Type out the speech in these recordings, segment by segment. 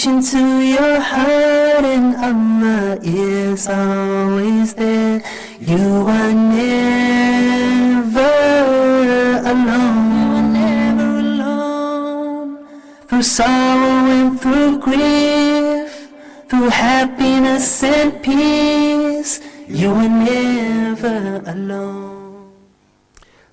reach into your heart and Allah is always there. You are never alone. You are never alone. Through sorrow and through grief, through happiness and peace, you are never alone.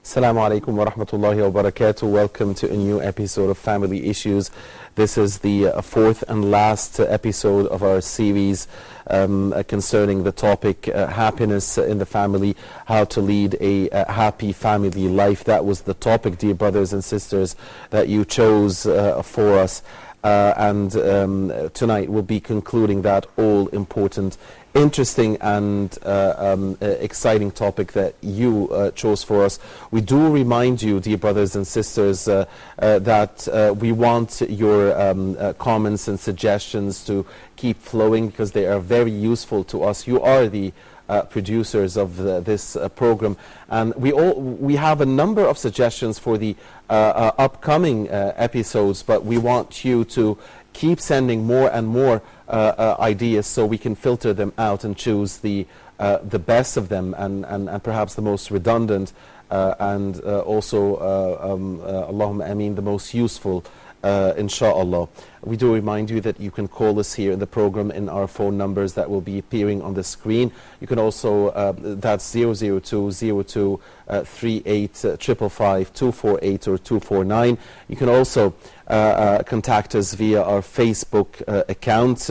Assalamu alaikum wa rahmatullahi wa barakatuh. Welcome to a new episode of Family Issues. This is the fourth and last episode of our series concerning the topic happiness in the family, how to lead a happy family life. That was the topic, dear brothers and sisters, that you chose for us. And tonight we'll be concluding that all-important, interesting and exciting topic that you chose for us. We do remind you, dear brothers and sisters, that we want your comments and suggestions to keep flowing because they are very useful to us. You are the producers of this program, and we have a number of suggestions for the upcoming episodes, but we want you to keep sending more and more ideas so we can filter them out and choose the best of them and perhaps the most redundant and also Allahumma ameen, the most useful inshallah. We do remind you that you can call us here in the program in our phone numbers that will be appearing on the screen. You can also, that's 00202 38 555 248 or 249. You can also contact us via our Facebook account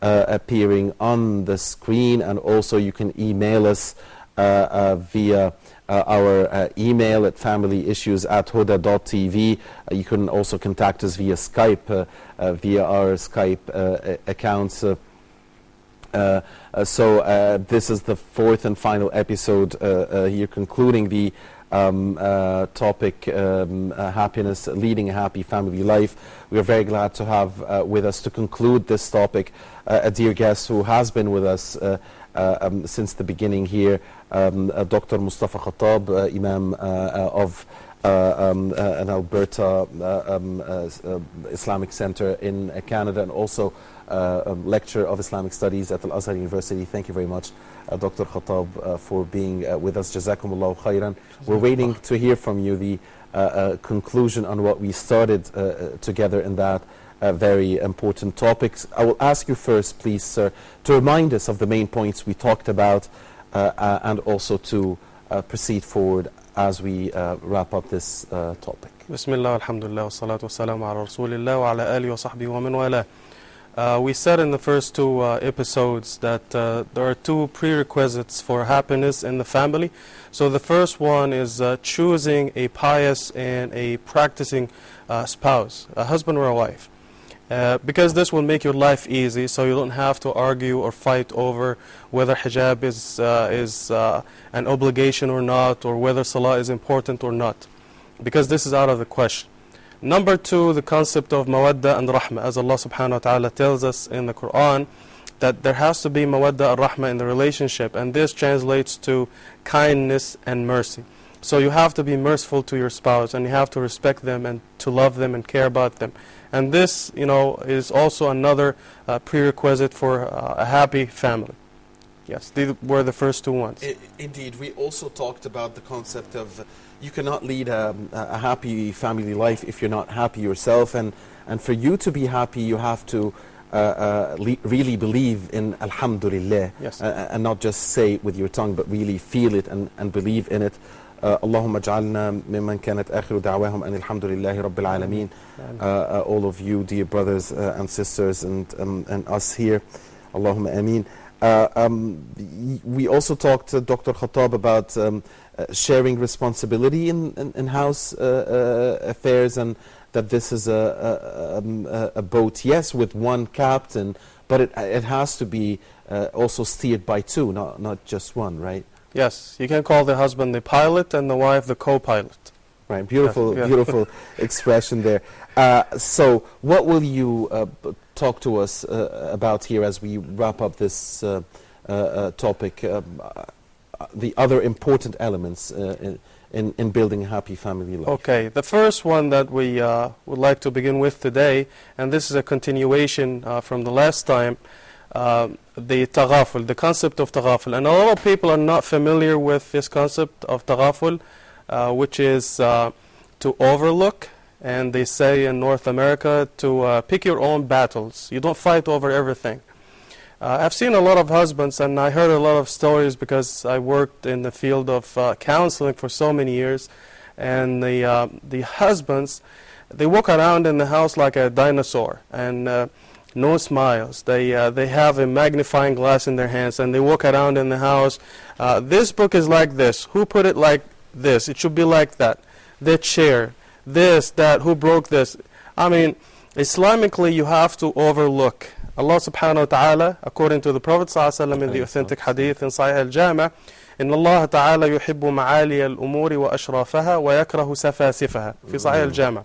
appearing on the screen, and also you can email us via our email at familyissues@huda.tv. You can also contact us via Skype, via our Skype accounts. So this is the fourth and final episode here, concluding the topic happiness, leading a happy family life. We are very glad to have with us to conclude this topic a dear guest who has been with us since the beginning here, Dr. Mustafa Khattab, Imam of an Alberta Islamic Center in Canada, and also lecturer of Islamic Studies at Al-Azhar University. Thank you very much, Dr. Khattab, for being with us. Jazakumullahu khairan. We're waiting to hear from you the conclusion on what we started together in that very important topics. I will ask you first, please, sir, to remind us of the main points we talked about and also to proceed forward as we wrap up this topic. Bismillah, alhamdulillah, wa salatu wa salam ala rasulillah wa ala alihi wa sahbihi wa man wala. We said in the first two episodes that there are two prerequisites for happiness in the family. So the first one is choosing a pious and a practicing spouse, a husband or a wife. Because this will make your life easy, so you don't have to argue or fight over whether hijab is an obligation or not, or whether salah is important or not, because this is out of the question. Number two, the concept of mawadda and rahma, as Allah subhanahu wa ta'ala tells us in the Quran, that there has to be mawadda and rahma in the relationship, and this translates to kindness and mercy. So you have to be merciful to your spouse, and you have to respect them and to love them and care about them. And this, is also another prerequisite for a happy family. Yes, these were the first two ones. Indeed, we also talked about the concept of you cannot lead a happy family life if you're not happy yourself, and for you to be happy, you have to really believe in Alhamdulillah, yes. And not just say it with your tongue, but really feel it and believe in it. اللهم اجعلنا ممن كانت آخر دعواهم أن الحمد لله رب العالمين. All of you, dear brothers and sisters, and us here, Allahumma ameen. We also talked, Dr. Khattab, about sharing responsibility in house affairs, and that this is a boat, yes, with one captain, but it has to be also steered by two, not just one, right? Yes, you can call the husband the pilot and the wife the co-pilot. Right, beautiful, beautiful expression there. So what will you talk to us about here as we wrap up this topic? the other important elements in building a happy family life. Okay, the first one that we would like to begin with today, and this is a continuation from the last time, the taghaful, the concept of taghaful. And a lot of people are not familiar with this concept of taghaful, which is to overlook, and they say in North America to pick your own battles. You don't fight over everything. I've seen a lot of husbands, and I heard a lot of stories because I worked in the field of counseling for so many years, and the husbands, they walk around in the house like a dinosaur, and no smiles. They have a magnifying glass in their hands, and they walk around in the house. This book is like this. Who put it like this? It should be like that. The chair, this, that, who broke this? I mean, Islamically, you have to overlook. Allah subhanahu wa ta'ala, according to the Prophet sallallahu alaihi wasallam in the authentic hadith in Sahih al-Jami', إن الله تعالى يحب معالي الأمور وأشرافها ويكره سفاسفها في صحيح الجامع.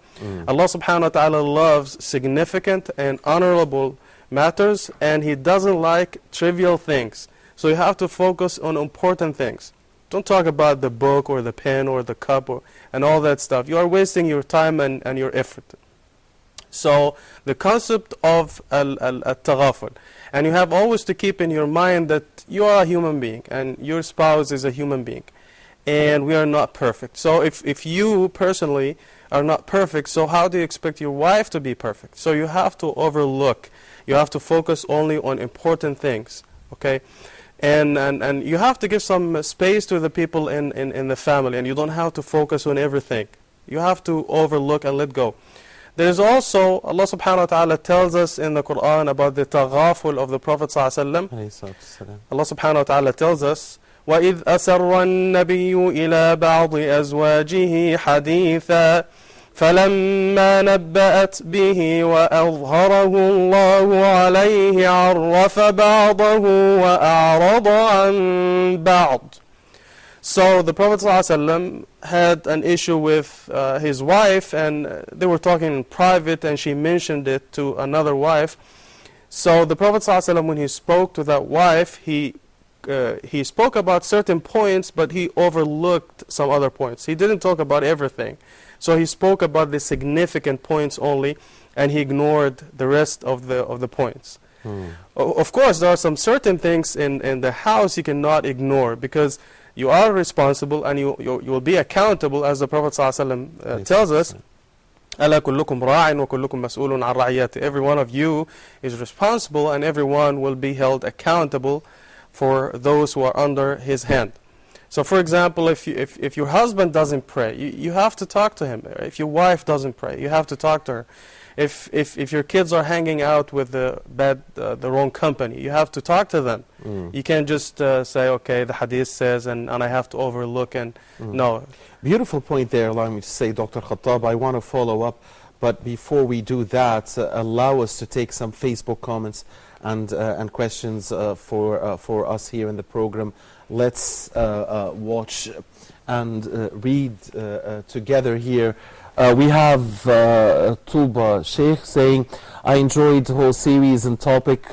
Allah subhanahu wa ta'ala loves significant and honorable matters, and He doesn't like trivial things. So you have to focus on important things. Don't talk about the book or the pen or the cup and all that stuff. You are wasting your time and your effort. So the concept of al-taghaful, and you have always to keep in your mind that you are a human being and your spouse is a human being, and we are not perfect. So if you personally are not perfect, so how do you expect your wife to be perfect? So you have to overlook. You have to focus only on important things, okay? And you have to give some space to the people in the family, and you don't have to focus on everything. You have to overlook and let go. There's also, Allah subhanahu wa ta'ala tells us in the Quran about the taghaful of the Prophet sallallahu alaihi wasallam. Allah subhanahu wa ta'ala tells us, وَإِذْ أَسَرَّ النَّبِيُّ إِلَى بَعْضِ أَزْوَاجِهِ حَدِيثًا فَلَمَّا نَبَّأَتْ بِهِ وَأَظْهَرَهُ اللَّهُ عَلَيْهِ عَرَّفَ بَعْضَهُ وَأَعْرَضَ عَنْ بَعْضٍ. So the Prophet ﷺ had an issue with his wife, and they were talking in private, and she mentioned it to another wife. So the Prophet ﷺ, when he spoke to that wife, he spoke about certain points, but he overlooked some other points. He didn't talk about everything. So he spoke about the significant points only, and he ignored the rest of the points. Of course, there are some certain things in the house you cannot ignore, because you are responsible and you will be accountable, as the Prophet ﷺ tells us. أَلَا كُلُّكُمْ رَاعٍ وَكُلُّكُمْ مَسْئُولٌ عَنْ رَعِيَّتِهِ. Every one of you is responsible, and everyone will be held accountable for those who are under his hand. So for example, if your husband doesn't pray, you have to talk to him. If your wife doesn't pray, you have to talk to her. If your kids are hanging out with the wrong company, you have to talk to them. You can't just say, okay, the hadith says, and I have to overlook, and no. Beautiful point there, allow me to say, Dr. Khattab. I want to follow up, but before we do that, allow us to take some Facebook comments and questions for us here in the program. Let's watch and read together here. We have Tuba Sheikh saying, I enjoyed the whole series and topic.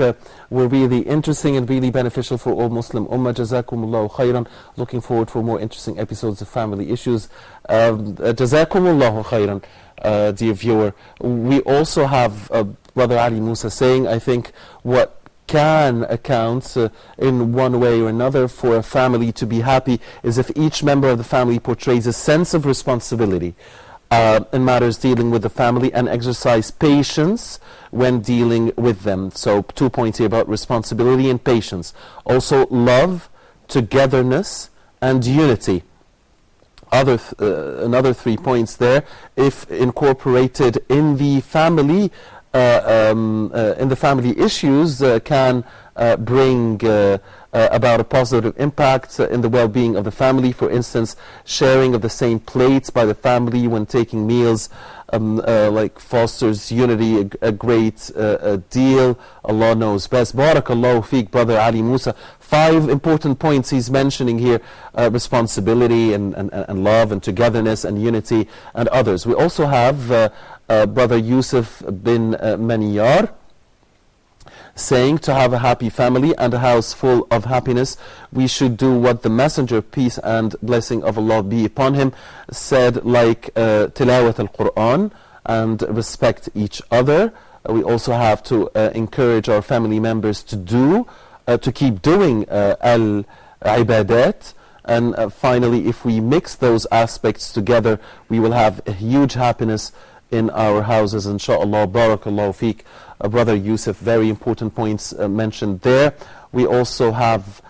Were really interesting and really beneficial for all Muslim Ummah. Jazakumullahu khairan. Looking forward for more interesting episodes of family issues. Jazakumullahu khairan, dear viewer. We also have Brother Ali Musa saying, I think what can account in one way or another for a family to be happy is if each member of the family portrays a sense of responsibility in matters dealing with the family and exercise patience when dealing with them. So 2 points here about responsibility and patience. Also love, togetherness, and unity. Another 3 points there. If incorporated in the family, issues can bring about a positive impact in the well-being of the family. For instance, sharing of the same plates by the family when taking meals like fosters unity a great deal. Allah knows best. Barakallahu feek, Brother Ali Musa. 5 important points he's mentioning here: responsibility and love and togetherness and unity and others. We also have Brother Yusuf bin Maniyar saying, to have a happy family and a house full of happiness, we should do what the Messenger, peace and blessing of Allah be upon him, said, like tilawat al-Quran, and respect each other. We also have to encourage our family members to keep doing al-ibadat. And finally, if we mix those aspects together, we will have a huge happiness in our houses, inshaAllah. Barakallahu feek. Brother Yusuf, very important points mentioned there. We also have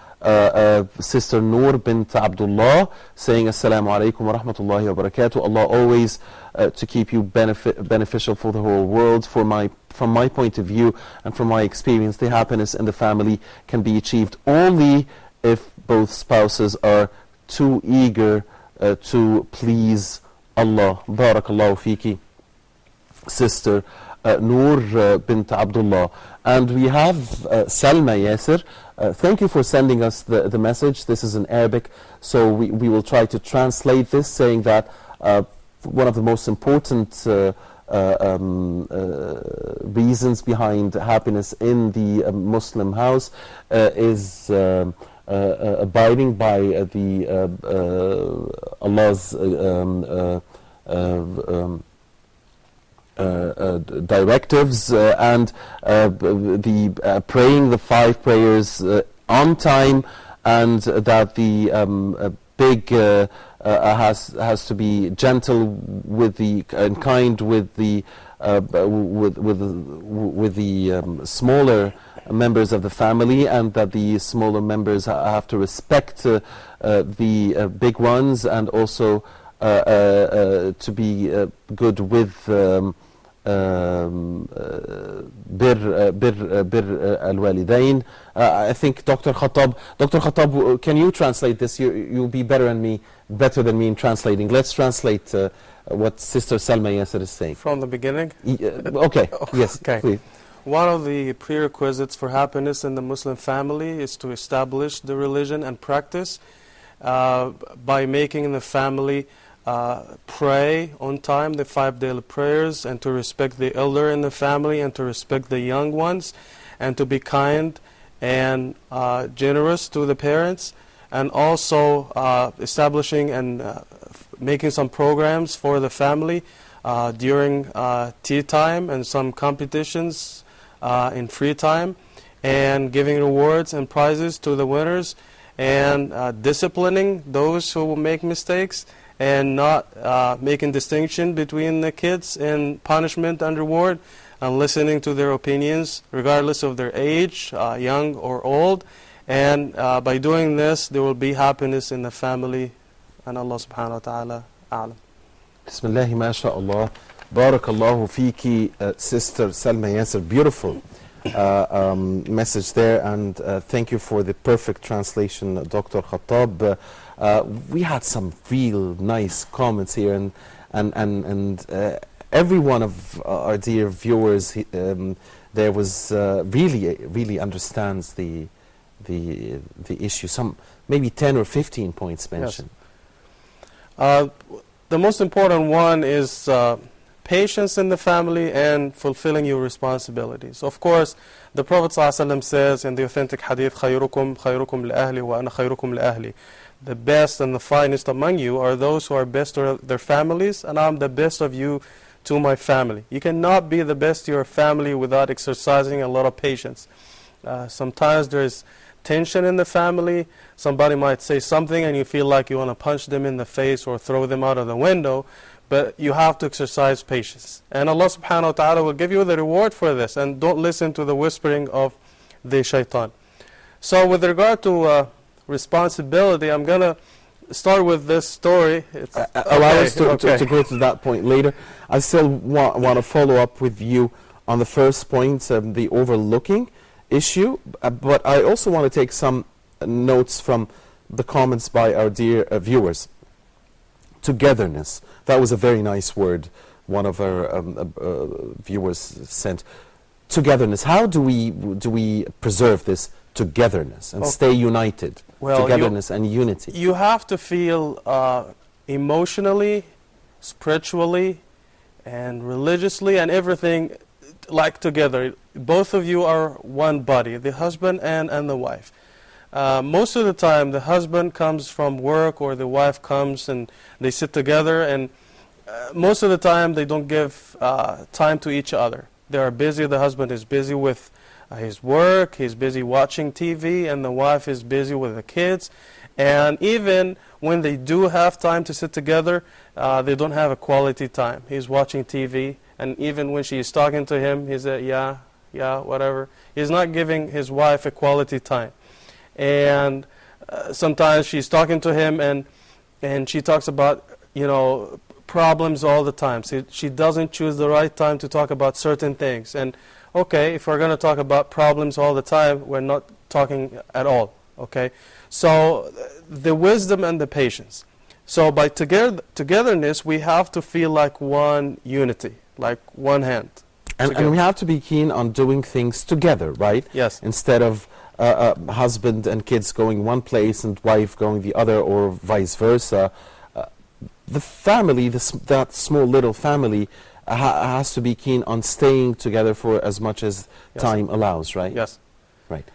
Sister Noor bint Abdullah saying, Assalamu alaikum wa rahmatullahi wa barakatuh. Allah always to keep you beneficial for the whole world. From my point of view and from my experience, the happiness in the family can be achieved only if both spouses are too eager to please Allah. Barakallahu feeki, Sister Noor bint Abdullah. And we have Salma Yasser. Thank you for sending us the message. This is in Arabic, so we will try to translate this, saying that one of the most important reasons behind happiness in the Muslim house is abiding by the Allah's directives and the praying the 5 prayers on time, and that the big has to be gentle with the and kind with the smaller members of the family, and that the smaller members have to respect the big ones, and also to be good with bir al-walidain. I think Dr. Khattab, can you translate this? You'll be better than me in translating. Let's translate what Sister Salma Yasser is saying. From the beginning? Okay, yes, okay. Please. One of the prerequisites for happiness in the Muslim family is to establish the religion and practice by making the family pray on time, the 5 daily prayers, and to respect the elder in the family, and to respect the young ones, and to be kind and generous to the parents, and also establishing and making some programs for the family during tea time, and some competitions in free time, and giving rewards and prizes to the winners, and disciplining those who will make mistakes, and not making distinction between the kids in punishment and reward, and listening to their opinions regardless of their age, young or old. And by doing this, there will be happiness in the family. And Allah subhanahu wa ta'ala a'lam. Bismillah, ma sha'Allah. Barakallahu feeki, Sister Salma Yasser. Beautiful message there, and thank you for the perfect translation, Dr. Khattab. We had some real nice comments here, and every one of our dear viewers there was really understands the issue. Some maybe 10 or 15 points mentioned. Yes. The most important one is patience in the family and fulfilling your responsibilities. Of course, the Prophet ﷺ says in the authentic hadith, خَيْرُكُمْ خَيْرُكُمْ لِأَهْلِ وَأَنَا خَيْرُكُمْ لِأَهْلِ. The best and the finest among you are those who are best to their families, and I'm the best of you to my family. You cannot be the best to your family without exercising a lot of patience. Sometimes there's tension in the family. Somebody might say something and you feel like you want to punch them in the face or throw them out of the window, but you have to exercise patience. And Allah subhanahu wa ta'ala will give you the reward for this, and don't listen to the whispering of the shaitan. So with regard to responsibility, I'm going to start with this story. Allow us to go to that point later. I still want to follow up with you on the first point, the overlooking issue, but I also want to take some notes from the comments by our dear viewers. Togetherness. That was a very nice word one of our viewers sent. Togetherness. How do we preserve this togetherness and stay united? Well, togetherness and unity. You have to feel emotionally, spiritually, and religiously, and everything like together. both of you are one body, the husband and the wife. Most of the time, the husband comes from work or the wife comes and they sit together, and most of the time they don't give time to each other. They are busy. The husband is busy with his work, he's busy watching TV, and the wife is busy with the kids. And even when they do have time to sit together, they don't have a quality time. He's watching TV, and even when she's talking to him, he's yeah, whatever. He's not giving his wife a quality time. And sometimes she's talking to him, and she talks about, problems all the time. So she doesn't choose the right time to talk about certain things. And okay, if we're going to talk about problems all the time, we're not talking at all. Okay, so the wisdom and the patience. So by togetherness, we have to feel like one unity, like one hand. And we have to be keen on doing things together, right? Yes. Instead of husband and kids going one place and wife going the other, or vice versa. The family, that small little family, has to be keen on staying together for as much as time allows, right? Yes. Right.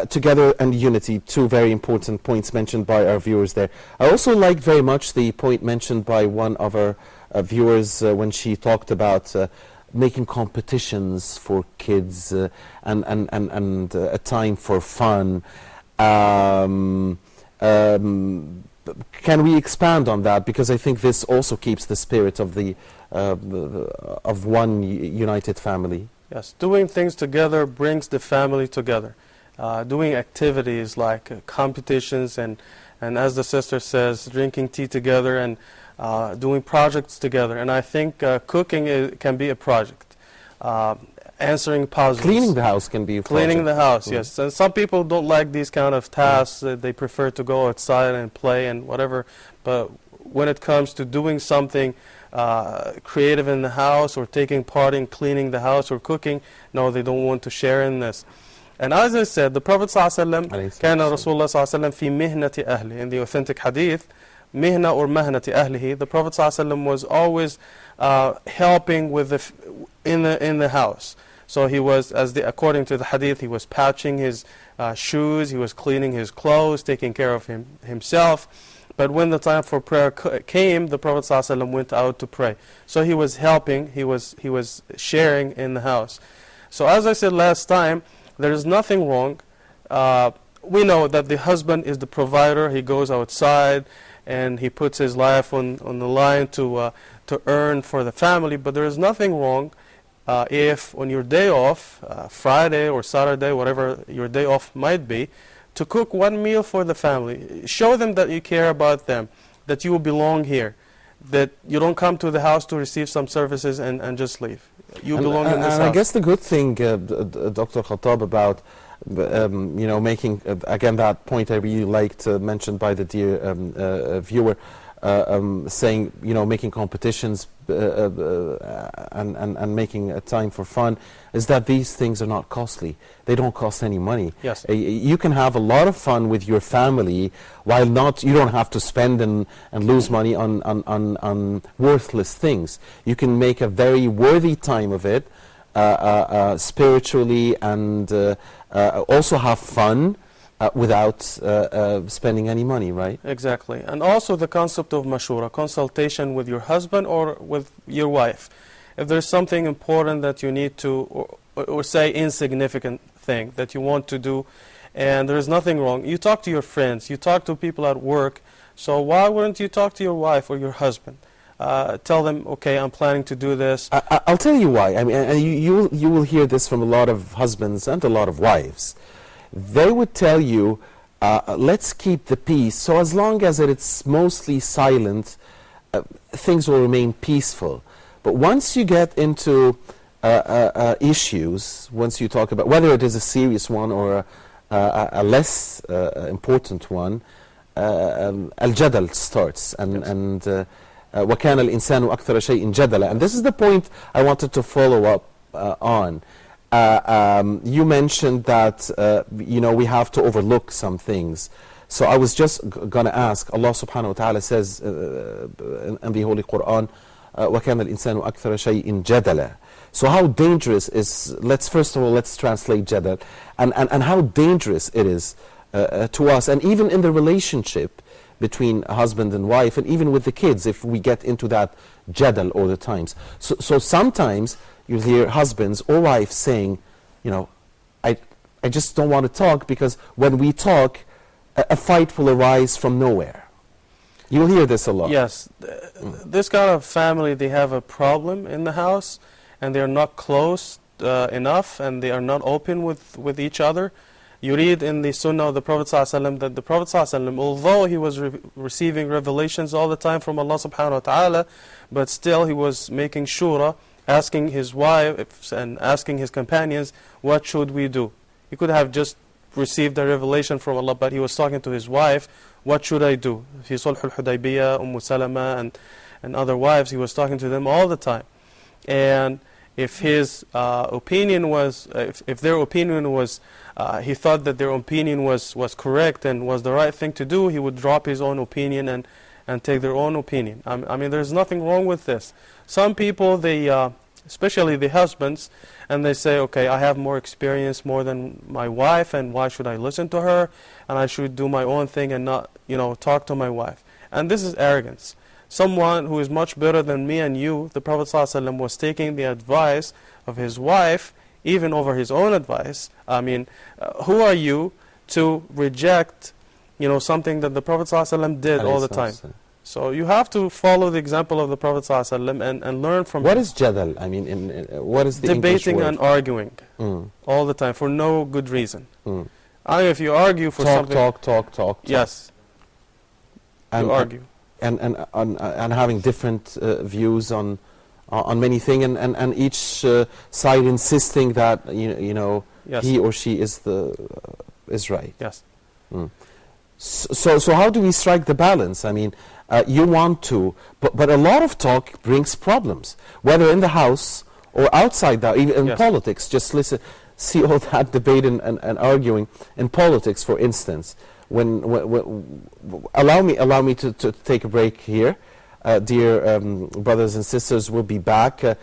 Together and unity, two very important points mentioned by our viewers there. I also like very much the point mentioned by one of our viewers when she talked about making competitions for kids and a time for fun. Can we expand on that? Because I think this also keeps the spirit of of one united family. Yes, doing things together brings the family together. Doing activities like competitions and as the sister says, drinking tea together and doing projects together. And I think cooking can be a project. Answering puzzles. Cleaning the house can be a project. Cleaning the house, yes. And some people don't like these kind of tasks. They prefer to go outside and play and whatever. But when it comes to doing something creative in the house, or taking part in cleaning the house or cooking, no, they don't want to share in this. And as I said, the Prophet ﷺ, كان رسول الله صلى الله عليه وسلم في مهنة أهله. In the authentic hadith, mihna or mahnati ahlihi, the Prophet ﷺ was always helping with in the house. So he was, according to the hadith, he was patching his shoes, he was cleaning his clothes, taking care of himself. But when the time for prayer came, the Prophet ﷺ went out to pray. So he was helping, he was sharing in the house. So as I said last time, there is nothing wrong. We know that the husband is the provider. He goes outside and he puts his life on the line to earn for the family. But there is nothing wrong if on your day off, Friday or Saturday, whatever your day off might be, to cook one meal for the family. Show them that you care about them, that you belong here, that you don't come to the house to receive some services and just leave. You belong in this house. I guess the good thing, Dr. Khattab, about making, again, that point I really liked, mentioned by the dear viewer, saying, making competitions and making a time for fun, is that these things are not costly. They don't cost any money. Yes. You can have a lot of fun with your family while you don't have to spend and lose money on worthless things. You can make a very worthy time of it, spiritually, and also have fun without spending any money, right? Exactly. And also the concept of mashura, consultation with your husband or with your wife. If there's something important that you need to, or say insignificant thing that you want to do, and there's nothing wrong, you talk to your friends, you talk to people at work, so why wouldn't you talk to your wife or your husband? Tell them, okay, I'm planning to do this. I'll tell you why. I mean, you will hear this from a lot of husbands and a lot of wives. They would tell you, let's keep the peace, so as long as it's mostly silent, things will remain peaceful. But once you get into issues, once you talk about whether it is a serious one or a less important one, al-jadal starts, and وَكَانَ الْإِنسَانُ أَكْثَرَ شَيْءٍ جَدَلًا. And this is the point I wanted to follow up on. You mentioned that we have to overlook some things. So I was just going to ask, Allah subhanahu wa ta'ala says in the Holy Quran, وَكَانَ الْإِنسَانُ أَكْثَرَ شَيْءٍ جَدَلًا. So how dangerous is, first of all, let's translate jadal, and how dangerous it is to us, and even in the relationship between husband and wife, and even with the kids, if we get into that jadal all the times. So sometimes you hear husbands or wives saying, I just don't want to talk, because when we talk, a fight will arise from nowhere. You'll hear this a lot. Yes. This kind of family, they have a problem in the house, and they're not close enough, and they are not open with each other. You read in the Sunnah of the Prophet ﷺ that the Prophet ﷺ, although he was receiving revelations all the time from Allah subhanahu wa ta'ala, but still he was making shura, asking his wife and asking his companions, what should we do? He could have just received a revelation from Allah, but he was talking to his wife, what should I do? Fi Sulh al-Hudaybiyah, Salama, and other wives, he was talking to them all the time. And if his opinion was, if their opinion was, he thought that their opinion was correct and was the right thing to do, he would drop his own opinion and take their own opinion. I mean, there's nothing wrong with this. Some people, they, especially the husbands, and they say, okay, I have more experience more than my wife, and why should I listen to her? And I should do my own thing and not, talk to my wife. And this is arrogance. Someone who is much better than me and you, the Prophet ﷺ was taking the advice of his wife, even over his own advice. I mean, who are you to reject, something that the Prophet ﷺ did all the time? So you have to follow the example of the Prophet ﷺ and learn from What him. is jadal? I mean, what is the Debating English word? and arguing all the time for no good reason. I mean, if you argue for something... Talk. Yes. You argue. And having different views on many things, and each side insisting that Yes. he or she is right. Yes. So how do we strike the balance? I mean, you want to, but a lot of talk brings problems, whether in the house or outside that, even in Yes. politics. Just see all that debate and arguing in politics, for instance. Allow me to take a break here. Dear brothers and sisters, we'll be back to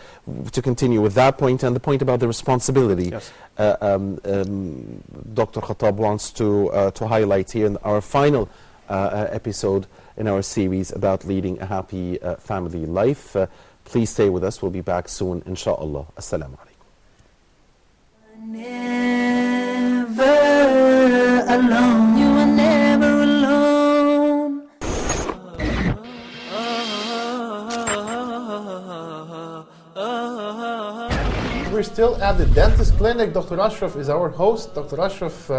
continue with that point and the point about the responsibility. Yes. Dr. Khattab wants to highlight here in our final episode in our series about leading a happy family life. Please stay with us. We'll be back soon, inshallah. Assalamu alaikum. Never alone. You are never alone. We're still at the dentist clinic. Dr. Ashraf is our host. Dr. Ashraf,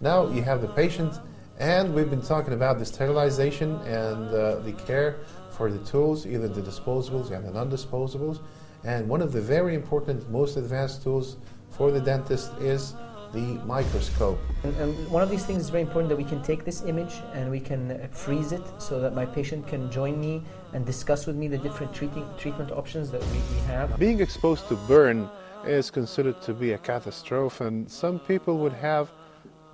now you have the patient, and we've been talking about the sterilization and the care for the tools, either the disposables and the non-disposables. And one of the very important, most advanced tools for the dentist is the microscope. And one of these things is very important, that we can take this image and we can freeze it so that my patient can join me and discuss with me the different treatment options that we have. Being exposed to burn is considered to be a catastrophe, and some people would have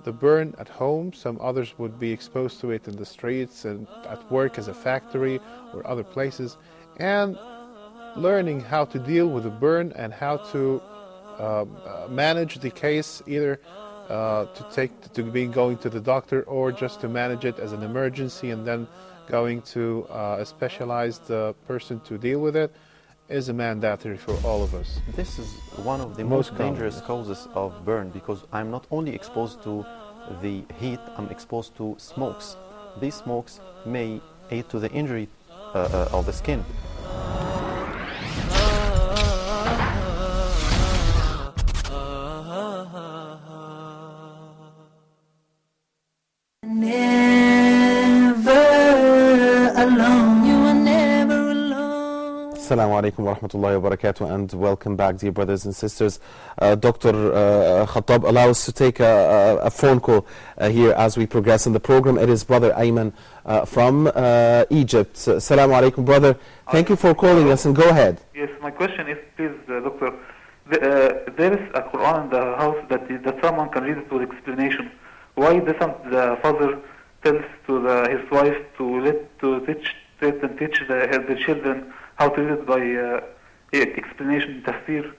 the burn at home, some others would be exposed to it in the streets and at work as a factory or other places. And learning how to deal with the burn and how to manage the case, either going to the doctor, or just to manage it as an emergency and then going to a specialized person to deal with it, is a mandatory for all of us. This is one of the most dangerous causes of burn, because I'm not only exposed to the heat, I'm exposed to smokes. These smokes may aid to the injury of the skin. Assalamu alaikum wa rahmatullahi wa barakatuh, and welcome back, dear brothers and sisters. Dr. Khattab, allow us to take a phone call here as we progress in the program. It is Brother Ayman from Egypt. Assalamu alaikum, brother. Thank you for calling us, and go ahead. Yes, my question is, please, doctor, there is a Quran in the house that someone can read it with explanation. Why doesn't the father tells to his wife to sit and teach the children how to read it by explanation, tafsir,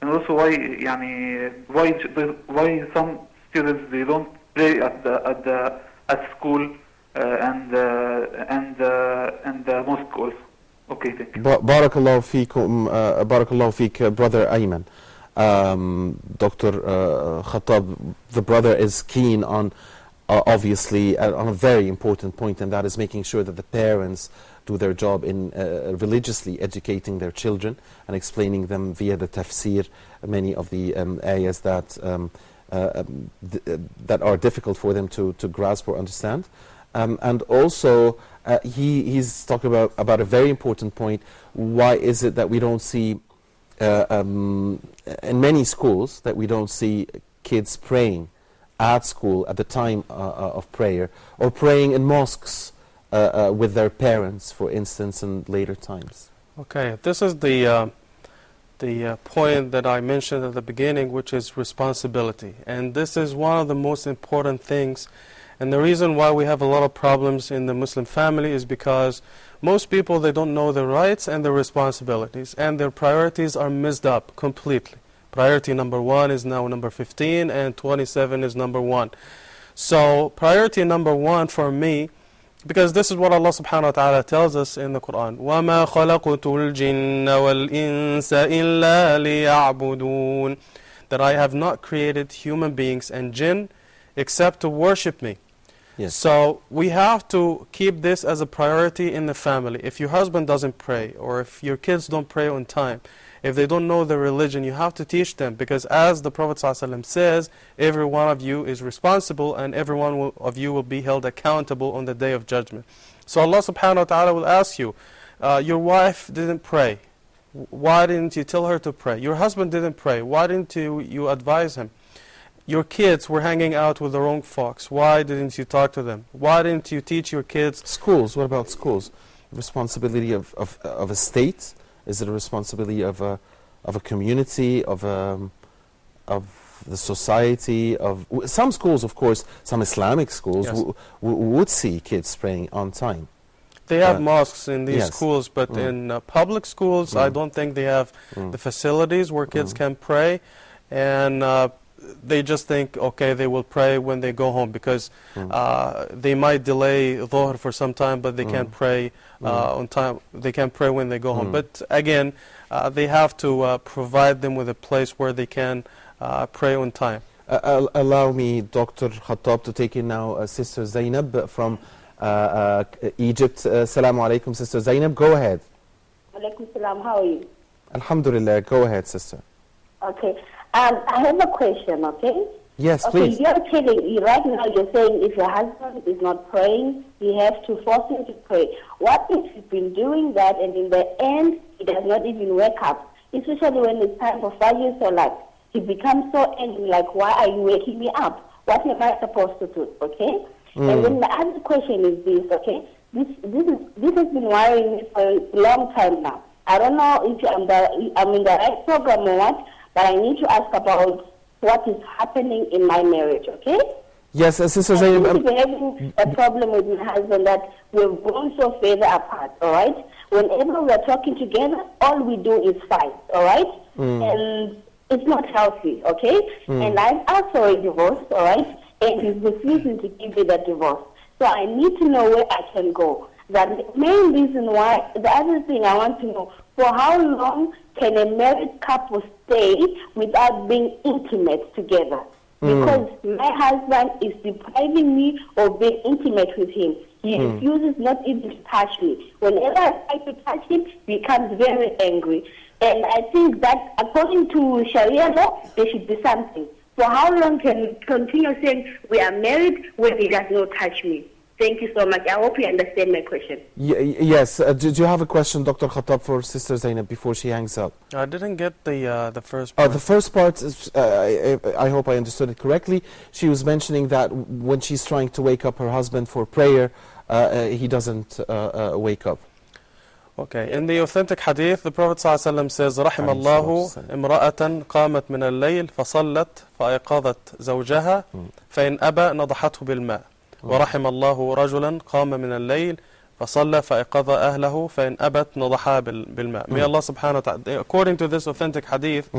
and also why some students they don't pray at school and mosque also. Okay, thank you. Barakallahu feekum, barakallahu feek, Brother Ayman. Dr. Khattab, the brother is keen on, obviously, on a very important point, and that is making sure that the parents do their job in religiously educating their children and explaining them via the tafsir many of the areas that that are difficult for them to grasp or understand. And also, he's talking about a very important point. Why is it that we don't see, in many schools, that we don't see kids praying at school at the time of prayer, or praying in mosques with their parents, for instance, in later times? Okay, this is the point that I mentioned at the beginning, which is responsibility. And this is one of the most important things. And the reason why we have a lot of problems in the Muslim family is because most people, they don't know their rights and their responsibilities, and their priorities are messed up completely. Priority number 1 is now number 15, and 27 is number 1. So priority number 1 for me, because this is what Allah subhanahu wa ta'ala tells us in the Quran, وَمَا خَلَقْتُ الْجِنَّ وَالْإِنسَ إِلَّا لِيَعْبُدُونَ, that I have not created human beings and jinn except to worship me. Yes. So we have to keep this as a priority in the family. If your husband doesn't pray, or if your kids don't pray on time, if they don't know their religion, you have to teach them, because as the Prophet ﷺ says, every one of you is responsible, and every one of you will be held accountable on the day of judgment. So Allah subhanahu wa ta'ala will ask you, your wife didn't pray, why didn't you tell her to pray? Your husband didn't pray, why didn't you advise him? Your kids were hanging out with the wrong folks, why didn't you talk to them? Why didn't you teach your kids? Schools, what about schools? Responsibility of a state? Is it a responsibility of a community, of the society? Of some schools, of course, some Islamic schools, Yes. would see kids praying on time. They have mosques in these yes. schools, but in public schools, I don't think they have the facilities where kids can pray, and they just think, okay, they will pray when they go home, because they might delay Dhuhr for some time, but they can't pray on time. They can't pray when they go home. But again, they have to provide them with a place where they can pray on time. Allow me, Dr. Khattab, to take in now Sister Zainab from Egypt. Assalamu alaikum, Sister Zainab. Go ahead. Alaikum salam. How are you? Alhamdulillah. Go ahead, Sister. Okay. I have a question, okay? Yes, okay, please. You're telling, right now you're saying if your husband is not praying, you have to force him to pray. What if he's been doing that and in the end, he does not even wake up? Especially when it's time for Fajr Salat. He becomes so angry, like, why are you waking me up? What am I supposed to do, okay? And then the other question is this, okay? This has been worrying me for a long time now. I don't know if I'm in the right program or what, but I need to ask about what is happening in my marriage, okay? Yes, Sister I Zainab. seem to be having a problem with my husband that we've grown so further apart, all right? Whenever we're talking together, all we do is fight, all right? And it's not healthy, okay? And I've asked for a divorce, all right? And he's refusing to give me that divorce. So I need to know where I can go. The main reason why, the other thing I want to know, for how long can a married couple stay without being intimate together? Because my husband is depriving me of being intimate with him. He refuses not even to touch me. Whenever I try to touch him, he becomes very angry. And I think that according to Sharia law, there should be something. For how long can we continue saying we are married when he does not touch me? Thank you so much. I hope you understand my question. Yes. Do you have a question, Dr. Khattab, for Sister Zainab before she hangs up? I didn't get the first part. The first part, is, I hope I understood it correctly. She was mentioning that when she's trying to wake up her husband for prayer, he doesn't wake up. Okay, in the authentic hadith, the Prophet ﷺ says, رحم الله امرأة قامت من الليل فصلت فأيقظت زوجها فإن أبى نضحته بالماء ورحم الله رجلا قام من الليل فصلى فأيقظ أهله فإن أبت نضحها بالماء. May Allah subhanahu wa ta'ala, according to this authentic hadith,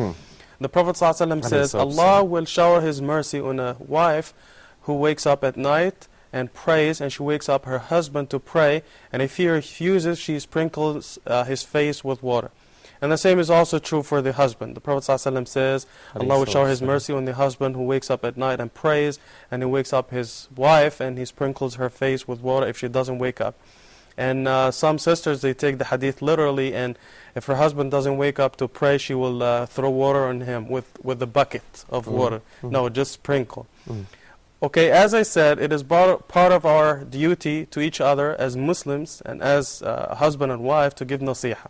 the Prophet ﷺ says, Allah will shower His mercy on a wife who wakes up at night and prays, and she wakes up her husband to pray, and if he refuses, she sprinkles his face with water. And the same is also true for the husband. The Prophet ﷺ says, Allah will shower His mercy on the husband who wakes up at night and prays, and he wakes up his wife and he sprinkles her face with water if she doesn't wake up. And some sisters, they take the hadith literally, and if her husband doesn't wake up to pray, she will throw water on him with a bucket of water. No, just sprinkle. Okay, as I said, it is part of our duty to each other as Muslims and as husband and wife to give nasiha.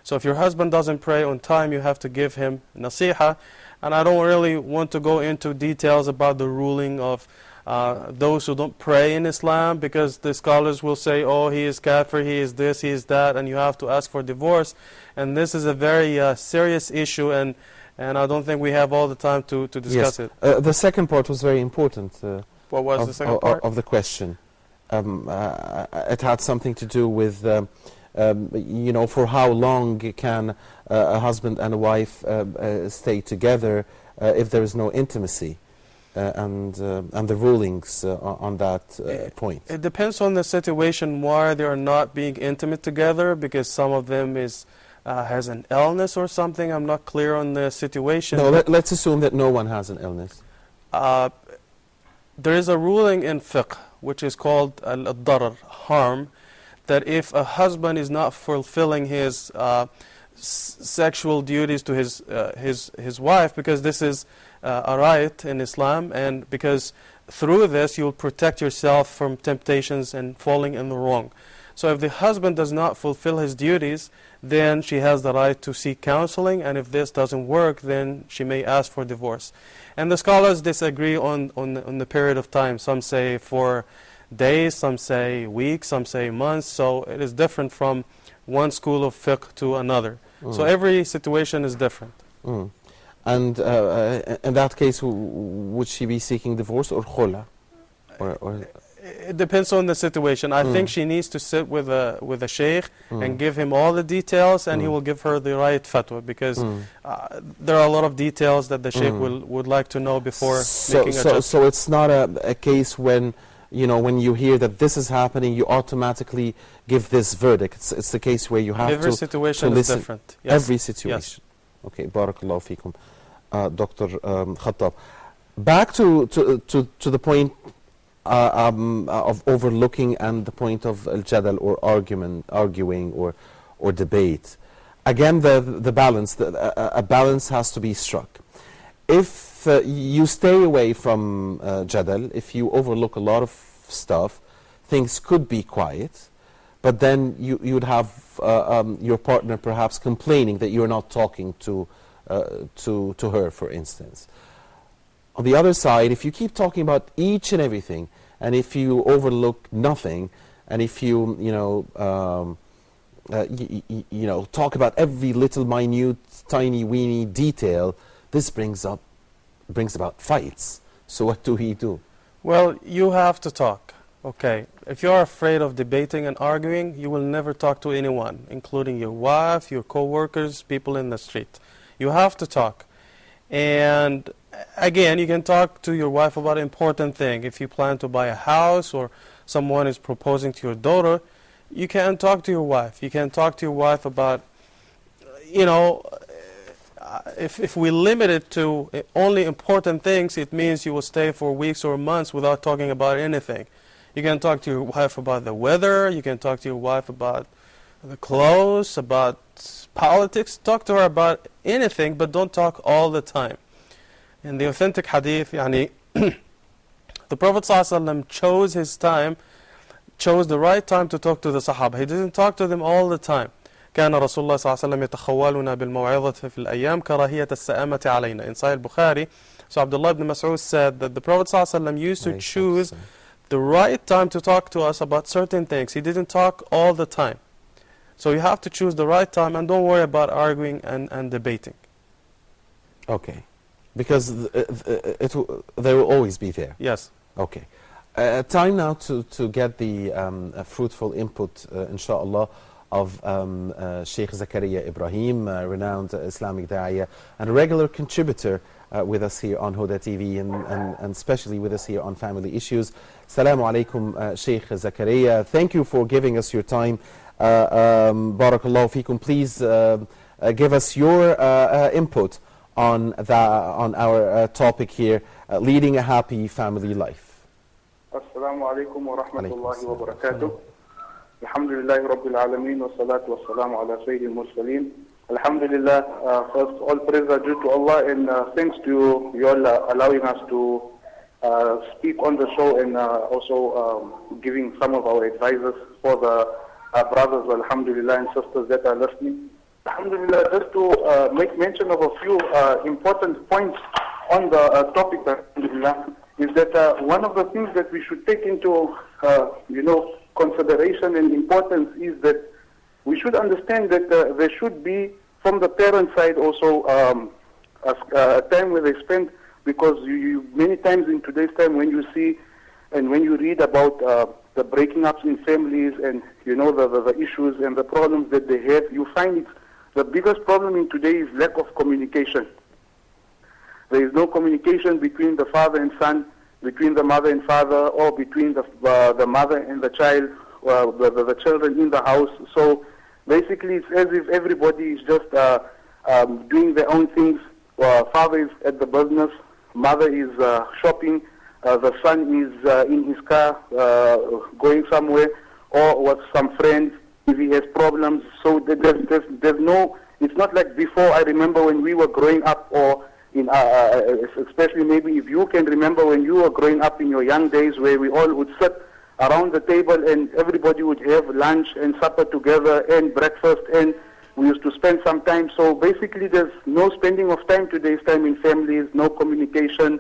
So if your husband doesn't pray on time, you have to give him nasiha. And I don't really want to go into details about the ruling of those who don't pray in Islam, because the scholars will say, oh, he is kafir, he is this, he is that, and you have to ask for divorce. And this is a very serious issue, and I don't think we have all the time to discuss it. The second part was very important. What was the second part? Of the question. It had something to do with, you know, for how long can a husband and a wife stay together if there is no intimacy, and the rulings on that point. It depends on the situation why they are not being intimate together, because some of them has an illness or something. I'm not clear on the situation. No, let's assume that no one has an illness. There is a ruling in fiqh which is called al-darar, harm, that if a husband is not fulfilling his sexual duties to his wife, because this is a right in Islam, and because through this you'll protect yourself from temptations and falling in the wrong. So if the husband does not fulfill his duties, then she has the right to seek counseling, and if this doesn't work, then she may ask for divorce. And the scholars disagree on the period of time. Some say 4 days, some say weeks, some say months, so it is different from one school of fiqh to another. So every situation is different. And in that case, would she be seeking divorce or khula? Or it depends on the situation. I think she needs to sit with a sheikh and give him all the details, and he will give her the right fatwa, because there are a lot of details that the sheikh would like to know before making a judgment. So it's not a case when, you know, when you hear that this is happening, you automatically give this verdict. It's the case where you have every to situation listen. Is different. Yes. Every situation. Yes. Okay, barakallahu feekum, Dr. Khattab. Back to the point of overlooking and the point of al-jadal, or arguing or debate. Again, the balance, a balance has to be struck. If you stay away from jadal, if you overlook a lot of stuff, things could be quiet, but then you would have your partner perhaps complaining that you're not talking to her, for instance. On the other side, if you keep talking about each and everything, and if you overlook nothing, and if you talk about every little minute, tiny weeny detail, this brings about fights. So what do we do? Well, you have to talk. Okay, if you are afraid of debating and arguing, you will never talk to anyone, including your wife, your co-workers, people in the street. You have to talk. And again, you can talk to your wife about important things. If you plan to buy a house, or someone is proposing to your daughter, you can talk to your wife. You can talk to your wife about, if we limit it to only important things, it means you will stay for weeks or months without talking about anything. You can talk to your wife about the weather. You can talk to your wife about the clothes, about politics. Talk to her about anything, but don't talk all the time. In the authentic hadith, the Prophet ﷺ chose the right time to talk to the Sahaba. He didn't talk to them all the time. كان رسول الله صلى الله عليه وسلم يتخولنا بالموعظة في الأيام كراهية السآمة علينا. In Sahih Bukhari, so Abdullah ibn Mas'ud said that the Prophet ﷺ used to choose the right time to talk to us about certain things. He didn't talk all the time. So you have to choose the right time, and don't worry about arguing and debating. Okay. Because they will always be there. Yes. Okay. Time now to get the fruitful input, inshallah, of Sheikh Zakaria Ibrahim, renowned Islamic da'iyah, and a regular contributor with us here on Huda TV and especially with us here on Family Issues. Assalamu alaikum, Sheikh Zakaria. Thank you for giving us your time. Barakallahu feekum. Please give us your input on our topic here, leading a happy family life. السلام عليكم ورحمة الله وبركاته. الحمد لله رب العالمين والصلاة والسلام على سيد المرسلين. Alhamdulillah, first all praise are due to Allah, and thanks to you all allowing us to speak on the show, and also giving some of our advices for the brothers, alhamdulillah, and sisters that are listening. Alhamdulillah, just to make mention of a few important points on the topic, alhamdulillah, is that one of the things that we should take into consideration and importance is that we should understand that there should be, from the parent side also, a time where they spend, because you many times in today's time when you see and when you read about the breaking ups in families and the issues and the problems that they have, you find the biggest problem in today is lack of communication. There is no communication between the father and son, between the mother and father, or between the mother and the child, the children in the house. So basically it's as if everybody is just doing their own things. Father is at the business, mother is shopping, the son is in his car going somewhere, or with some friends if he has problems. So there's no, it's not like before. I remember when we were growing up, or especially maybe if you can remember when you were growing up in your young days, where we all would sit around the table and everybody would have lunch and supper together and breakfast, and we used to spend some time. So basically there's no spending of time today's time in families, no communication.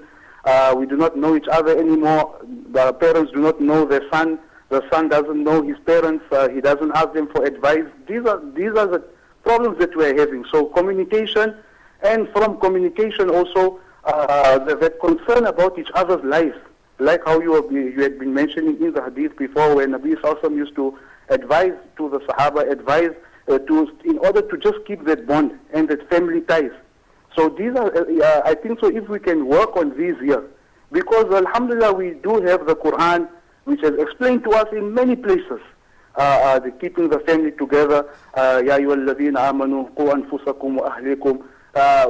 We do not know each other anymore. The parents do not know their son. The son doesn't know his parents. He doesn't ask them for advice. These are the problems that we're having. So communication, and from communication also the concern about each other's lives, like how you had been mentioning in the hadith before, where Nabi Sallallahu used to advise to the Sahaba, in order to just keep that bond and that family ties. So these are, I think so, if we can work on these here, because alhamdulillah we do have the Quran, which has explained to us in many places, the keeping the family together. Ya ayyuhalladhina amanu qu anfusakum wa ahlikum.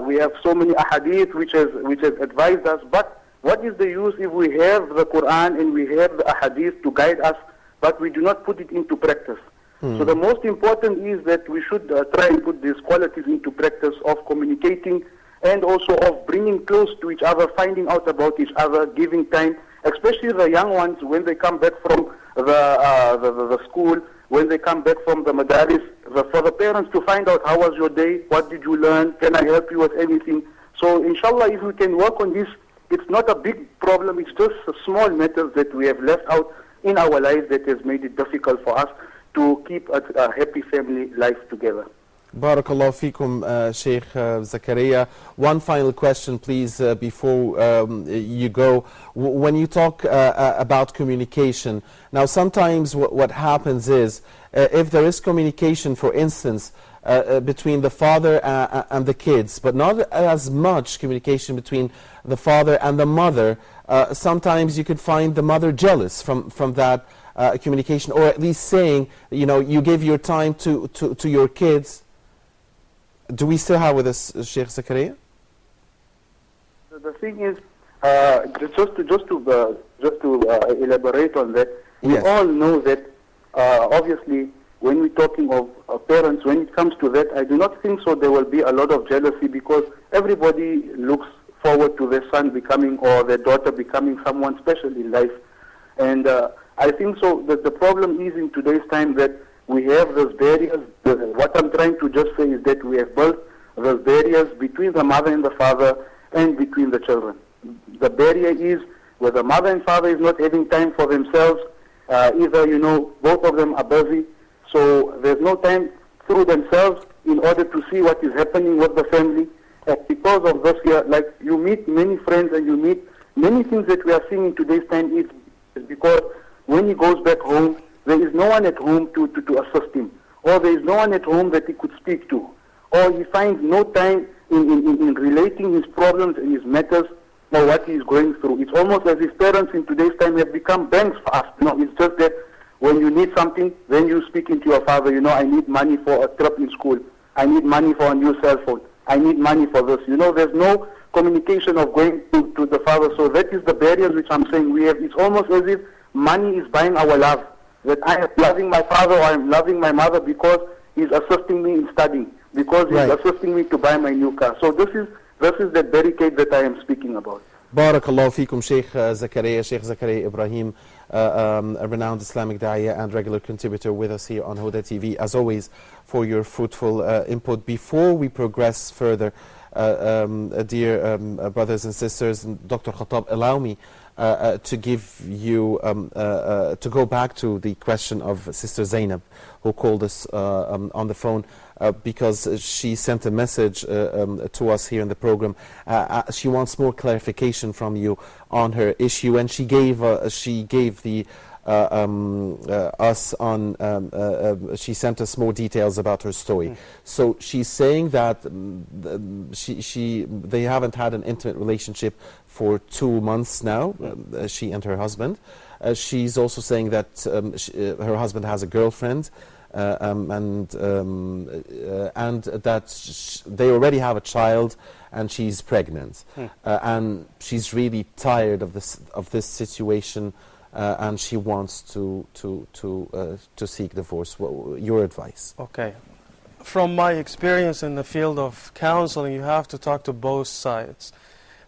We have so many ahadith which has advised us, but what is the use if we have the Quran and we have the ahadith to guide us, but we do not put it into practice? So the most important is that we should try and put these qualities into practice of communicating, and also of bringing close to each other, finding out about each other, giving time, especially the young ones when they come back from the school, when they come back from the madaris, for the parents to find out how was your day, what did you learn, can I help you with anything. So inshallah, if we can work on this, it's not a big problem, it's just small matters that we have left out in our lives that has made it difficult for us to keep a happy family life together. Barakallahu feekum, Sheikh Zakaria. One final question, please, before you go. When you talk about communication, now sometimes what happens is, if there is communication, for instance, between the father and the kids, but not as much communication between the father and the mother, sometimes you could find the mother jealous from that communication, or at least saying, you give your time to your kids. Do we still have with us Sheikh Zakaria? The thing is, just to elaborate on that, we all know that obviously when we're talking of parents, when it comes to that, I do not think so there will be a lot of jealousy, because everybody looks forward to their son becoming, or their daughter becoming someone special in life. And I think so that the problem is in today's time that we have those barriers. What I'm trying to just say is that we have built those barriers between the mother and the father, and between the children. The barrier is where the mother and father is not having time for themselves. Either, both of them are busy, so there's no time through themselves in order to see what is happening with the family. And because of this here, like you meet many friends and you meet many things that we are seeing in today's time, is because when he goes back home, there is no one at home to assist him, or there is no one at home that he could speak to, or he finds no time in relating his problems and his matters or what he is going through. It's almost as if parents in today's time have become banks for us. It's just that when you need something, then you speak into your father, I need money for a trip in school. I need money for a new cell phone. I need money for this. There's no communication of going to the father. So that is the barriers which I'm saying we have. It's almost as if money is buying our love. That I am loving my father or I am loving my mother because he's assisting me in studying, because he's assisting me to buy my new car. So this is the barricade that I am speaking about. Barakallahu fikum, Sheikh Zakaria Ibrahim, a renowned Islamic da'iyah and regular contributor with us here on Huda TV, as always, for your fruitful input. Before we progress further, dear brothers and sisters, and Dr. Khattab, allow me to give you, to go back to the question of Sister Zainab, who called us on the phone, because she sent a message to us here in the program. She wants more clarification from you on her issue, and she gave the us on. She sent us more details about her story. So she's saying that they haven't had an intimate relationship for 2 months now. She and her husband. She's also saying that her husband has a girlfriend. And that they already have a child, and she's pregnant, and she's really tired of this situation, and she wants to seek divorce. Your advice? Okay, from my experience in the field of counseling, you have to talk to both sides.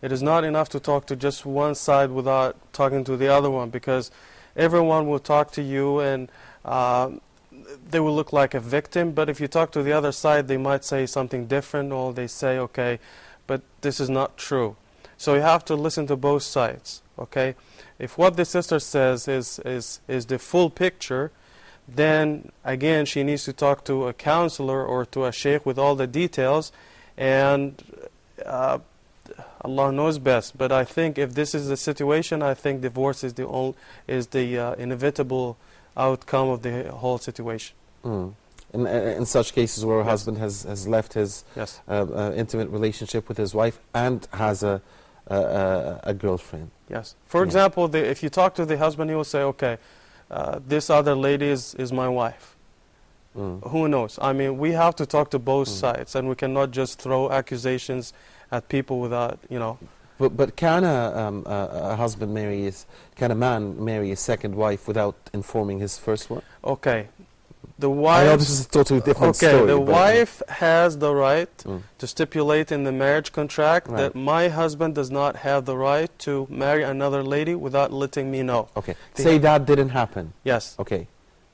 It is not enough to talk to just one side without talking to the other one, because everyone will talk to you and they will look like a victim, but if you talk to the other side, they might say something different, or they say, okay, but this is not true. So you have to listen to both sides, okay? If what the sister says is the full picture, then again, she needs to talk to a counselor or to a sheikh with all the details, and Allah knows best. But I think if this is the situation, I think divorce is the inevitable outcome of the whole situation. In such cases where a husband has left his intimate relationship with his wife and has a girlfriend. Yes. For example, if you talk to the husband, he will say, okay, this other lady is my wife. Who knows? I mean, we have to talk to both sides, and we cannot just throw accusations at people without, But can a husband can a man marry a second wife without informing his first one? Okay. The wife, I know this is a totally different story. Okay, the wife has the right to stipulate in the marriage contract that my husband does not have the right to marry another lady without letting me know. Okay. Say that didn't happen. Yes. Okay.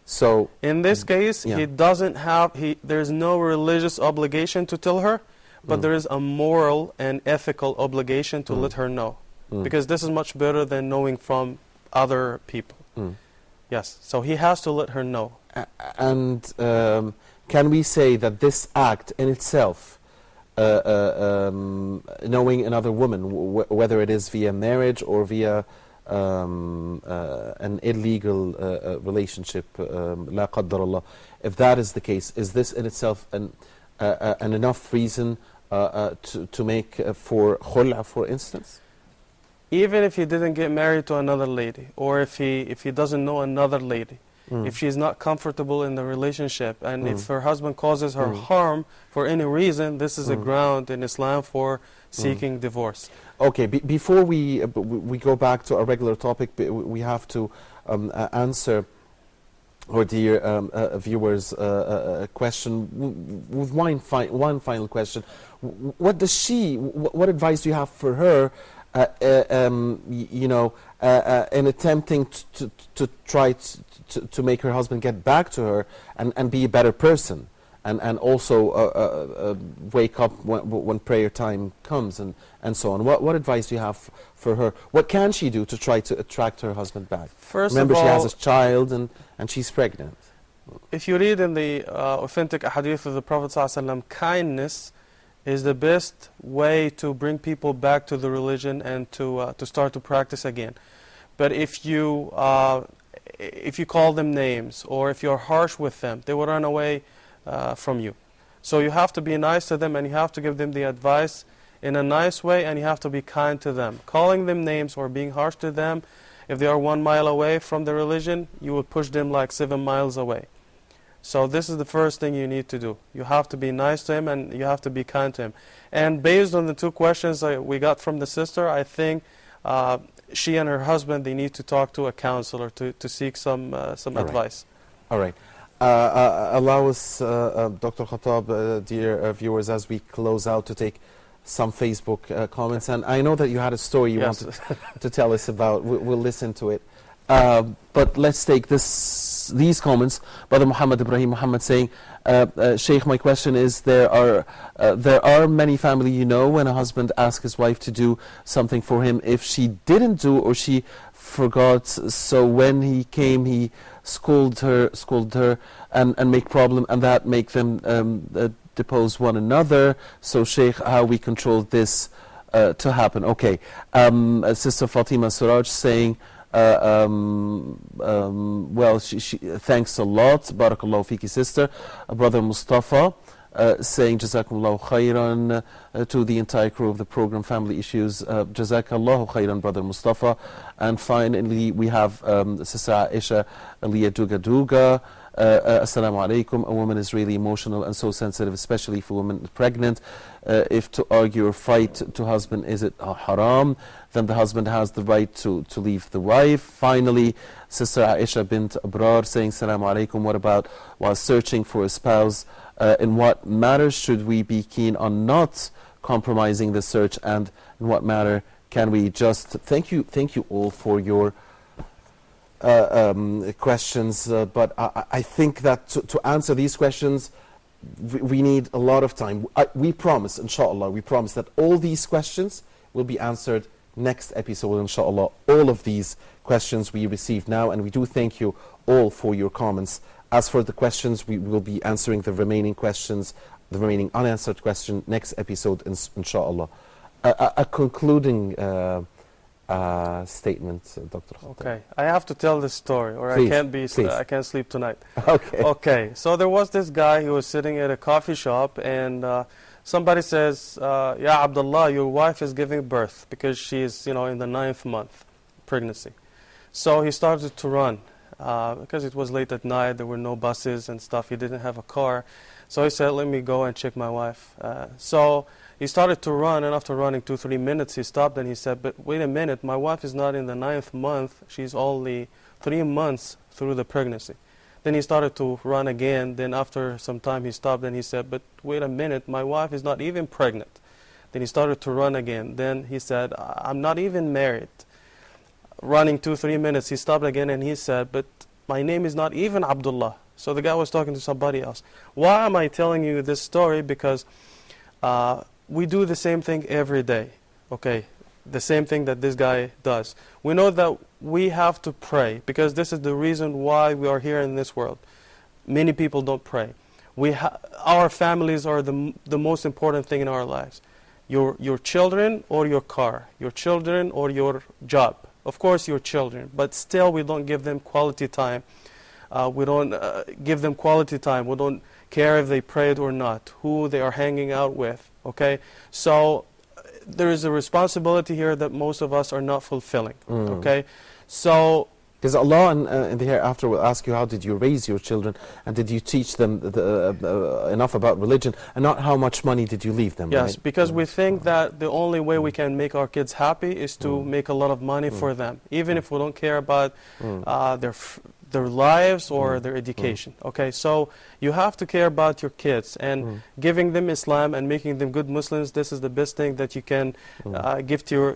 So in this case, he doesn't have, there's no religious obligation to tell her, but there is a moral and ethical obligation to let her know. Because this is much better than knowing from other people. Yes, so he has to let her know. And can we say that this act in itself, knowing another woman, whether it is via marriage or via an illegal relationship, la qaddar Allah, if that is the case, is this in itself an enough reason to make for khul'a, for instance? Even if he didn't get married to another lady, or if he doesn't know another lady, if she's not comfortable in the relationship, and if her husband causes her harm for any reason, this is a ground in Islam for seeking divorce. Okay, before we go back to our regular topic, we have to answer our dear viewers' question with one final question. What advice do you have for her, in attempting to try to make her husband get back to her and be a better person, and also wake up when prayer time comes and so on? What advice do you have for her? What can she do to try to attract her husband back? Remember, she has a child and she's pregnant. If you read in the authentic hadith of the Prophet ﷺ, kindness is the best way to bring people back to the religion and to start to practice again. But if you call them names, or if you're harsh with them, they will run away from you. So you have to be nice to them, and you have to give them the advice in a nice way, and you have to be kind to them. Calling them names or being harsh to them, if they are 1 mile away from the religion, you will push them like 7 miles away. So this is the first thing you need to do. You have to be nice to him, and you have to be kind to him. And based on the 2 questions we got from the sister, I think she and her husband, they need to talk to a counselor to seek some advice. All right. Allow us, Dr. Khattab, dear viewers, as we close out, to take some Facebook comments. And I know that you had a story you wanted to tell us about. We'll listen to it. But let's take these comments. Brother Muhammad Ibrahim Muhammad saying, Sheikh, my question is, there are many family, you know, when a husband asks his wife to do something for him, if she didn't do or she forgot, so when he came, he scolded her and make problem, and that make them depose one another. So Sheikh, how we control this to happen? Okay. Sister Fatima Suraj saying, well, she thanks a lot. Barakallahu fiki, sister. Brother Mustafa saying Jazakumullahu khairan to the entire crew of the program Family Issues. Jazakallahu khairan, Brother Mustafa. And finally, we have Sister Aisha Aliyah Duga. Assalamu alaikum. A woman is really emotional and so sensitive, especially for women pregnant. If to argue or fight to husband, is it haram? Then the husband has the right to leave the wife. Finally, Sister Aisha bint Abrar saying, Assalamu alaikum. What about while searching for a spouse? In what matters should we be keen on not compromising the search, and in what matter can we just... Thank you all for your questions, but I think that to answer these questions, we need a lot of time. We promise, inshallah, we promise that all these questions will be answered next episode, inshallah. All of these questions we received now, and we do thank you all for your comments. As for the questions, we will be answering the remaining questions, the remaining unanswered question next episode, inshallah. A concluding statement, Dr. Khattab. Okay, I have to tell this story, or Please, I can't sleep tonight. Okay. Okay, so there was this guy who was sitting at a coffee shop, and somebody says, "Ya Abdullah, your wife is giving birth because she's, in the 9th month pregnancy." So he started to run because it was late at night. There were no buses and stuff. He didn't have a car, so he said, "Let me go and check my wife." So he started to run, and after running 2-3 minutes, he stopped and he said, "But wait a minute, my wife is not in the 9th month. She's only 3 months through the pregnancy." Then he started to run again. Then after some time, he stopped and he said, "But wait a minute, my wife is not even pregnant." Then he started to run again. Then he said, "I'm not even married." Running 2-3 minutes, he stopped again and he said, "But my name is not even Abdullah." So the guy was talking to somebody else. Why am I telling you this story? Because we do the same thing every day, okay? The same thing that this guy does. We know that we have to pray, because this is the reason why we are here in this world. Many people don't pray. Our families are the most important thing in our lives. Your children or your car, your children or your job. Of course your children, but still we don't give them quality time. We don't give them quality time. We don't care if they prayed or not, who they are hanging out with, okay? So there is a responsibility here that most of us are not fulfilling, okay? So... Because Allah in the hereafter will ask you, how did you raise your children, and did you teach them enough about religion, and not how much money did you leave them, yes, right? because we think that the only way we can make our kids happy is to make a lot of money for them, even if we don't care about their lives or their education, okay? So you have to care about your kids, and giving them Islam and making them good Muslims, this is the best thing that you can give to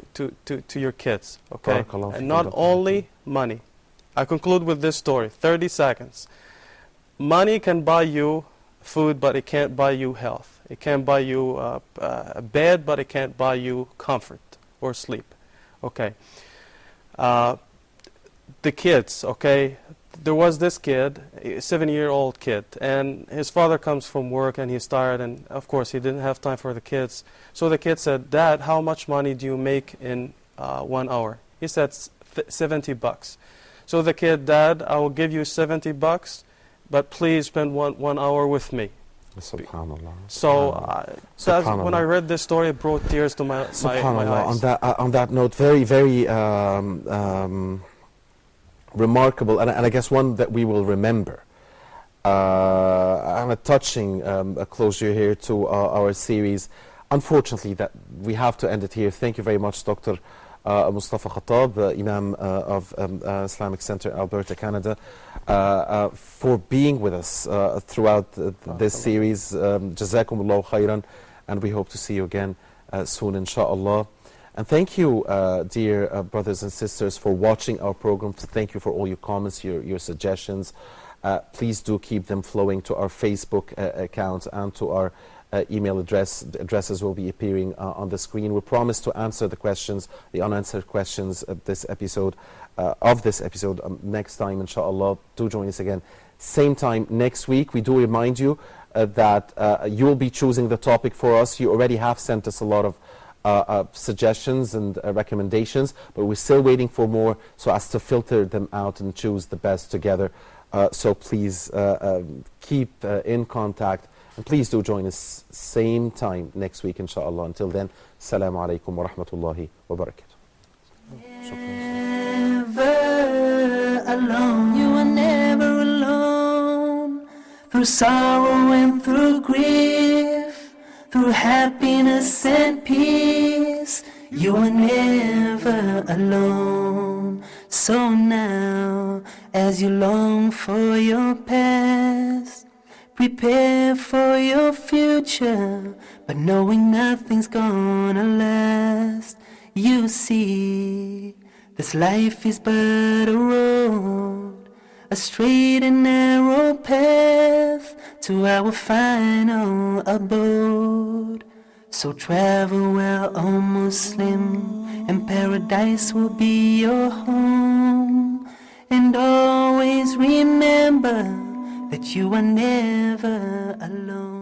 your kids, okay? And not only money. I conclude with this story, 30 seconds. Money can buy you food, but it can't buy you health. It can buy you a bed, but it can't buy you comfort or sleep, okay? The kids, okay? There was this kid, a 7-year-old kid, and his father comes from work and he's tired, and of course he didn't have time for the kids. So the kid said, "Dad, how much money do you make in 1 hour?" He said, $70. So the kid, Dad, I will give you $70, but please spend one hour with me. Subhanallah. So Subhanallah. when I read this story, it brought tears to my eyes. On that note, very, very remarkable, and I guess one that we will remember. And a touching closure here to our series. Unfortunately, that we have to end it here. Thank you very much, Dr. Mustafa Khattab, Imam of Islamic Center, Alberta, Canada, for being with us throughout this series. Jazakumullahu khairan, and we hope to see you again soon, inshallah. And thank you, dear brothers and sisters, for watching our program. Thank you for all your comments, your suggestions. Please do keep them flowing to our Facebook account and to our email address. The addresses will be appearing on the screen. We promise to answer the questions, the unanswered questions of this episode, next time, inshallah. Do join us again. Same time next week. We do remind you that you'll be choosing the topic for us. You already have sent us a lot of suggestions and recommendations, but we're still waiting for more so as to filter them out and choose the best together. So please keep in contact, and please do join us same time next week, inshallah. Until then, Assalamu alaikum wa rahmatullahi wa barakatuh. Never alone, you are never alone. Through sorrow and through grief, through happiness and peace, you are never alone. So now, as you long for your past, prepare for your future, but knowing nothing's gonna last. You see, this life is but a road, a straight and narrow path to our final abode. So travel well, O Muslim, and paradise will be your home. And always remember that you are never alone.